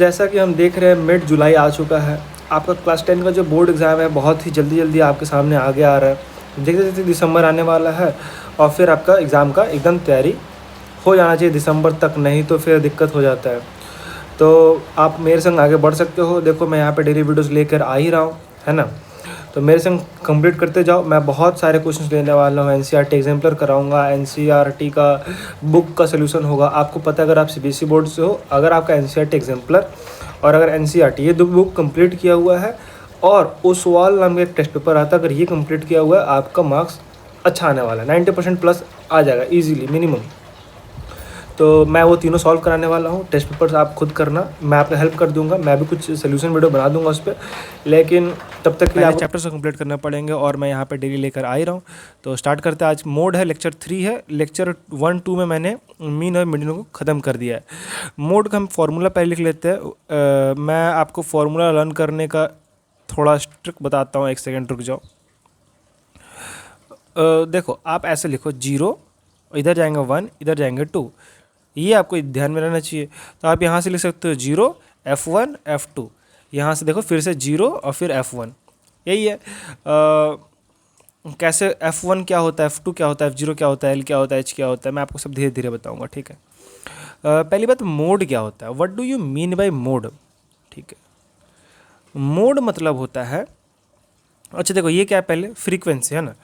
जैसा कि हम देख रहे हैं मिड जुलाई आ चुका है। आपका क्लास 10 का जो बोर्ड एग्ज़ाम है बहुत ही जल्दी आपके सामने आगे आ रहा है। देखते देखते दिसंबर आने वाला है और फिर आपका एग्ज़ाम का एकदम तैयारी हो जाना चाहिए दिसंबर तक, नहीं तो फिर दिक्कत हो जाता है। तो आप मेरे संग आगे बढ़ सकते हो। देखो मैं यहाँ पे डेली वीडियोज़ लेकर आ ही रहा हूँ, है ना। तो मेरे संग कंप्लीट करते जाओ। मैं बहुत सारे क्वेश्चंस लेने वाला हूँ। एनसीईआरटी एग्जाम्पलर कराऊंगा, एनसीईआरटी का बुक का सोल्यूशन होगा। आपको पता है अगर आप सीबीएसई बोर्ड से हो, अगर आपका एनसीईआरटी एग्जाम्पलर और अगर एनसीईआरटी ये दो बुक कंप्लीट किया हुआ है और ओसवाल नाम का एक टेस्ट पेपर आता है, अगर ये कंप्लीट किया हुआ है आपका मार्क्स अच्छा आने वाला है। 90% प्लस आ जाएगा ईजिली मिनिमम। तो मैं वो तीनों सॉल्व कराने वाला हूँ। टेस्ट पेपर्स आप खुद करना, मैं आपका हेल्प कर दूंगा। मैं भी कुछ सोल्यूशन वीडियो बना दूंगा उस पर, लेकिन तब तक के लिए आपको चैप्टर्स को कंप्लीट करना पड़ेंगे और मैं यहाँ पे डेली लेकर आ ही रहा हूँ। तो स्टार्ट करते हैं। आज मोड है, लेक्चर 3 है। लेक्चर 1, 2 में मैंने मीन और मीडियन को ख़त्म कर दिया है। मोड का हम फॉर्मूला पहले लिख लेते हैं। मैं आपको फार्मूला लर्न करने का थोड़ा ट्रिक बताता हूँ, 1 सेकेंड रुक जाओ। देखो आप ऐसे लिखो 0, इधर जाएंगे 1, इधर जाएंगे 2, ये आपको ध्यान में रहना चाहिए। तो आप यहाँ से लिख सकते हो 0 F1 F2, यहाँ से देखो फिर से 0 और फिर F1, यही है। कैसे F1 क्या होता है, F2 क्या होता है, F0 क्या होता है, L क्या होता है, H क्या होता है, मैं आपको सब धीरे धीरे बताऊंगा, ठीक है। पहली बात, मोड क्या होता है, what do you mean by mode, ठीक है। मोड मतलब होता है, अच्छा देखो ये क्या है, पहले फ्रीक्वेंसी है ना।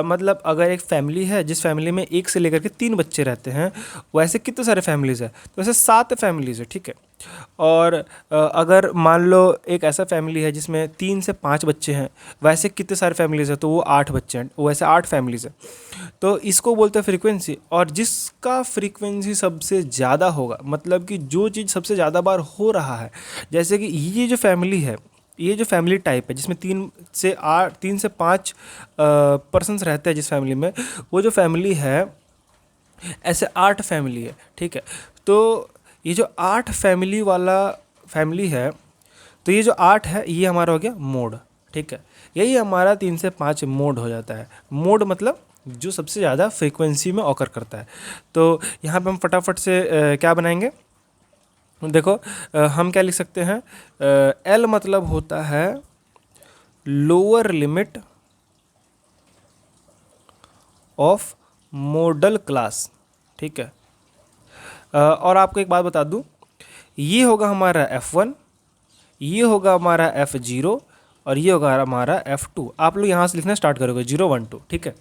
मतलब अगर एक फैमिली है जिस फैमिली में 1 से लेकर के 3 बच्चे रहते हैं, वैसे कितने सारे फैमिलीज़ है, तो वैसे 7 फैमिलीज़ है, ठीक है। और अगर मान लो एक ऐसा फैमिली है जिसमें 3 से 5 बच्चे हैं, वैसे कितने सारे फैमिलीज़ है, तो वो 8 बच्चे हैं, वैसे 8 फैमिलीज़ है। तो इसको बोलते हैं फ्रीक्वेंसी। और जिसका फ्रीक्वेंसी सबसे ज़्यादा होगा, मतलब कि जो चीज़ सबसे ज़्यादा बार हो रहा है, जैसे कि ये जो फैमिली है, ये जो फैमिली टाइप है जिसमें 3 से 5 पर्सन्स रहते हैं जिस फैमिली में, वो जो फैमिली है ऐसे 8 फैमिली है, ठीक है। तो ये जो 8 फैमिली वाला फैमिली है, तो ये जो 8 है ये हमारा हो गया मोड, ठीक है। यही हमारा 3 से 5 मोड हो जाता है। मोड मतलब जो सबसे ज़्यादा फ्रीक्वेंसी में ऑकर करता है। तो यहाँ पे हम फटाफट से क्या बनाएंगे, देखो हम क्या लिख सकते हैं, एल मतलब होता है lower limit of model class, ठीक है। और आपको एक बात बता दूं, ये होगा हमारा F1, ये होगा हमारा F0 और ये होगा हमारा F2। आप लोग यहाँ से लिखना स्टार्ट करोगे 0 1 2, ठीक है।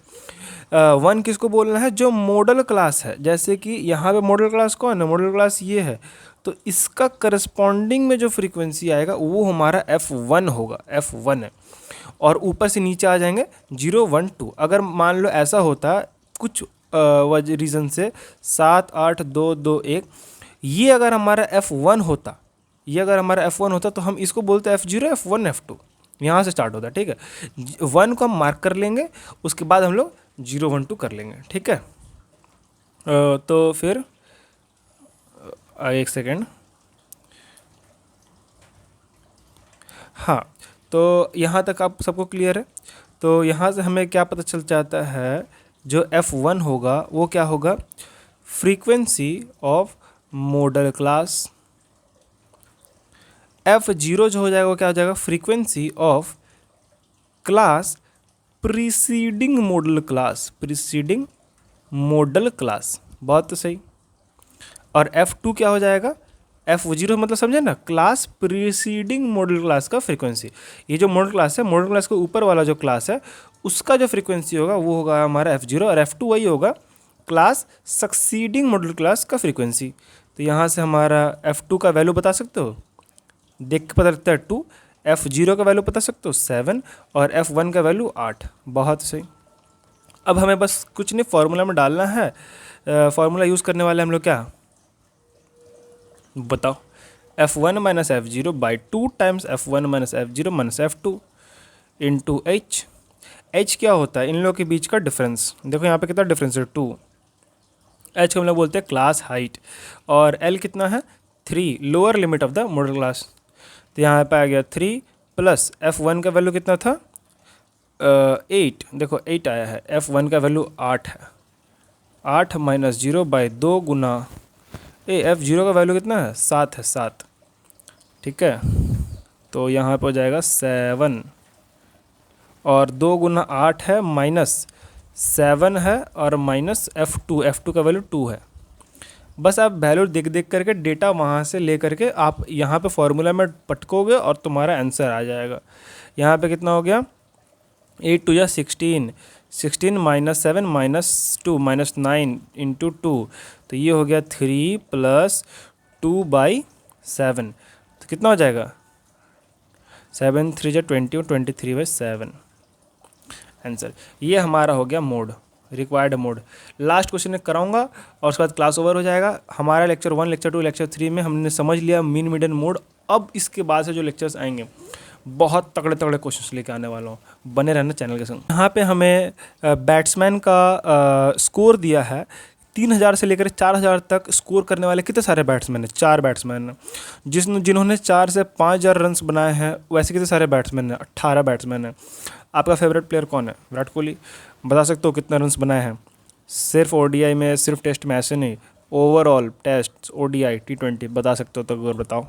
1 किसको बोलना है, जो मॉडल क्लास है। जैसे कि यहाँ पे मॉडल क्लास कौन है, मॉडल क्लास ये है, तो इसका करस्पॉन्डिंग में जो फ्रीक्वेंसी आएगा वो हमारा F1 होगा, F1 है। और ऊपर से नीचे आ जाएंगे 0 1 2। अगर मान लो ऐसा होता कुछ रीज़न से 7 8 2 2 1, ये अगर हमारा F1 होता, ये अगर हमारा F1 होता तो हम इसको बोलते हैं F0 F1 F2, यहाँ से स्टार्ट होता है, ठीक है। 1 को हम मार्क कर लेंगे, उसके बाद हम लोग 0 1 2 कर लेंगे, ठीक है। तो फिर 1 सेकेंड, हाँ, तो यहाँ तक आप सबको क्लियर है। तो यहाँ से हमें क्या पता चल जाता है, जो F1 होगा वो क्या होगा, frequency of model class. F0 जो हो जाएगा वो क्या हो जाएगा, frequency of class preceding model class, preceding model class, बहुत तो सही। और F2 क्या हो जाएगा, F0 मतलब समझे ना, क्लास प्रीसीडिंग मॉडल क्लास का फ्रीक्वेंसी। ये जो मॉडल क्लास है, मॉडल क्लास के ऊपर वाला जो क्लास है, उसका जो फ्रीक्वेंसी होगा वो होगा हमारा F0, और F2 वही होगा क्लास सक्सीडिंग मॉडल क्लास का फ्रीक्वेंसी। तो यहाँ से हमारा F2 का वैल्यू बता सकते हो, देख के पता लगता है 2। F0 का वैल्यू बता सकते हो 7, और F1 का वैल्यू 8, बहुत सही। अब हमें बस कुछ नहीं, फार्मूला में डालना है। फार्मूला यूज़ करने वाले हम लोग, क्या बताओ, F1 minus F0 by 2 times F1 minus F0 minus F2 into H। H क्या होता है, इन लोगों के बीच का डिफरेंस। देखो यहाँ पे कितना डिफरेंस है, 2। H को हम लोग बोलते हैं क्लास हाइट, और L कितना है, 3, lower limit of the model class. तो यहाँ पे आ गया 3 प्लस F1 का वैल्यू कितना था, 8, देखो 8 आया है। F1 का वैल्यू 8 है, 8 माइनस 0 बाई 2 गुना F0 का वैल्यू कितना है, 7 है, 7। ठीक है। तो यहाँ पे हो जाएगा 7 और 2 गुना 8 है माइनस 7 है और माइनस F2 का वैल्यू 2 है। बस आप वैल्यू देख देख करके डेटा वहाँ से ले करके आप यहाँ पे फॉर्मूला में पटकोगे और तुम्हारा आंसर आ जाएगा। यहाँ पे कितना हो गया, 8 2 16, 16 माइनस 7 माइनस 2 माइनस 9 इंटू 2, तो ये हो गया 3 प्लस 2/7, तो कितना हो जाएगा 7 3 20 और 23/7 आंसर। ये हमारा हो गया mode, required mode. Last question कराऊंगा और उसके बाद क्लास ओवर हो जाएगा। हमारा लेक्चर 1 लेक्चर 2 लेक्चर 3 में हमने समझ लिया मीन मीडियन मोड। अब इसके बाद से जो लेक्चर्स आएंगे बहुत तगड़े तगड़े क्वेश्चंस लेके आने वाला हूँ, बने रहना चैनल के संग। यहाँ पे हमें बैट्समैन का स्कोर दिया है 3000 से लेकर 4000 तक स्कोर करने वाले कितने सारे बैट्समैन हैं, 4 बैट्समैन हैं। जिन्होंने 4 से 5000 रन्स बनाए हैं वैसे कितने सारे बैट्समैन हैं, 18 बैट्समैन हैं। आपका फेवरेट प्लेयर कौन है, विराट कोहली। बता सकते हो कितने रन्स बनाए हैं, सिर्फ ओडीआई में, सिर्फ टेस्ट में, ऐसे नहीं, ओवरऑल टेस्ट ओडीआई T20 बता सकते हो तो अगर बताओ।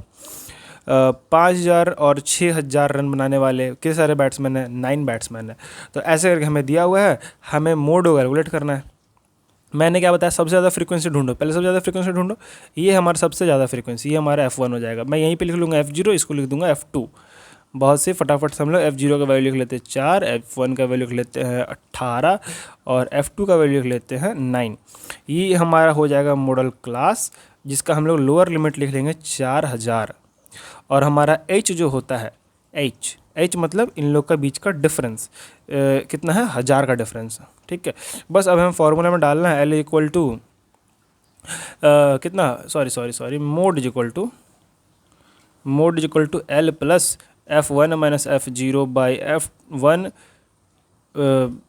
5000 और 6000 रन बनाने वाले कितने सारे बैट्समैन हैं, 9 बैट्समैन हैं। तो ऐसे करके हमें दिया हुआ है, हमें मोड को कैलकुलेट करना है। मैंने क्या बताया, सबसे ज़्यादा फ्रीक्वेंसी ढूंढो, पहले सबसे ज़्यादा फ्रीक्वेंसी ढूंढो। ये हमारा सबसे ज़्यादा फ्रीक्वेंसी, ये हमारा F1 हो जाएगा। मैं यहीं पे लिख लूँगा F0, इसको लिख दूंगा F2। बहुत से फटाफट से हम लोग F0 का वैल्यू लिख लेते हैं 4, F1 का वैल्यू लिख लेते हैं 18 और F2 का वैल्यू लिख लेते हैं 9। ये हमारा हो जाएगा मॉडल क्लास, जिसका हम लोग लोअर लिमिट लिख लेंगे 4000। और हमारा H जो होता है, H मतलब इन लोग का बीच का डिफरेंस कितना है, 1000 का डिफरेंस। ठीक है, बस अब हम फॉर्मूला में डालना है L इक्वल टू कितना, sorry mode equal to L plus F1 minus F0 by F1।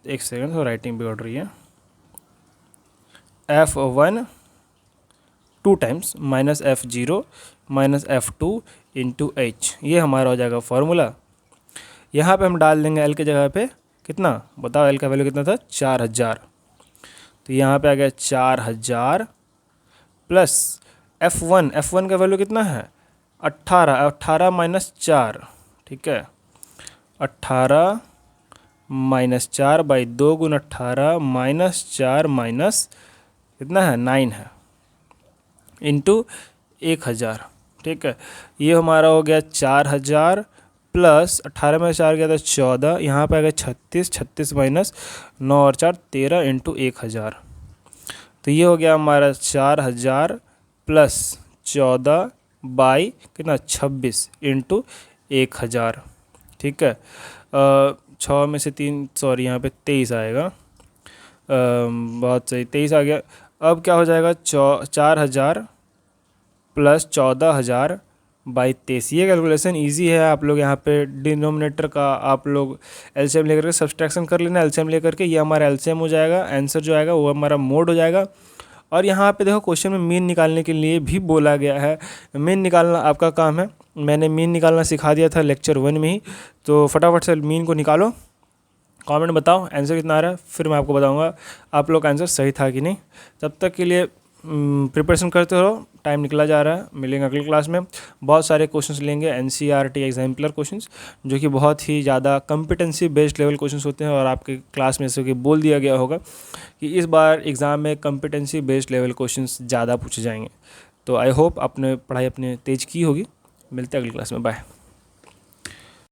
एक सेकेंड, तो राइटिंग बिगड़ रही है। F1 2 times minus F0 minus F2 into H, ये हमारा हो जाएगा फॉर्मूला। यहाँ पे हम डाल देंगे L के जगह पे कितना, बताओ L का वैल्यू कितना था, 4000। तो यहाँ पे आ गया 4000 प्लस F1 का वैल्यू कितना है, 18 माइनस 4। ठीक है, 18 minus 4 by 2 Guna 18 minus 4 minus कितना है, 9 है, इंटू 1000। ठीक है, ये हमारा हो गया 4000 प्लस 18 में 4 गया था 14, यहाँ पे आ गया 36 माइनस 9 और 4 13 इंटू 1000। तो ये हो गया हमारा 4000 प्लस 14 बाई कितना, 26 इंटू 1000। ठीक है, 6 में से 3 सॉरी यहाँ पे 23 आएगा। बहुत सही, 23 आ गया। अब क्या हो जाएगा, 4000 प्लस 14000 बाई 23। ये कैलकुलेशन इजी है, आप लोग यहाँ पे डिनोमिनेटर का आप लोग एलसीएम लेकर के सब्सट्रैक्शन कर लेना। एलसीएम लेकर के ये हमारा एलसीएम हो जाएगा, आंसर जो आएगा वो हमारा मोड हो जाएगा। और यहाँ पे देखो क्वेश्चन में मीन निकालने के लिए भी बोला गया है। मीन निकालना आपका काम है, मैंने मीन निकालना सिखा दिया था लेक्चर 1 में ही। तो फटाफट से मीन को निकालो, कमेंट बताओ आंसर कितना आ रहा है, फिर मैं आपको बताऊंगा आप लोग का आंसर सही था कि नहीं। तब तक के लिए प्रिपरेशन करते रहो, टाइम निकला जा रहा है। मिलेंगे अगली क्लास में, बहुत सारे क्वेश्चंस लेंगे NCERT एग्जाम्पलर क्वेश्चंस, जो कि बहुत ही ज़्यादा कम्पिटेंसी बेस्ड लेवल क्वेश्चंस होते हैं। और आपके क्लास में से कि बोल दिया गया होगा कि इस बार एग्ज़ाम में कम्पिटेंसी बेस्ड लेवल क्वेश्चंस ज़्यादा पूछे जाएंगे। तो आई होप आपने पढ़ाई अपने तेज की होगी। मिलते हैं अगली क्लास में, बाय।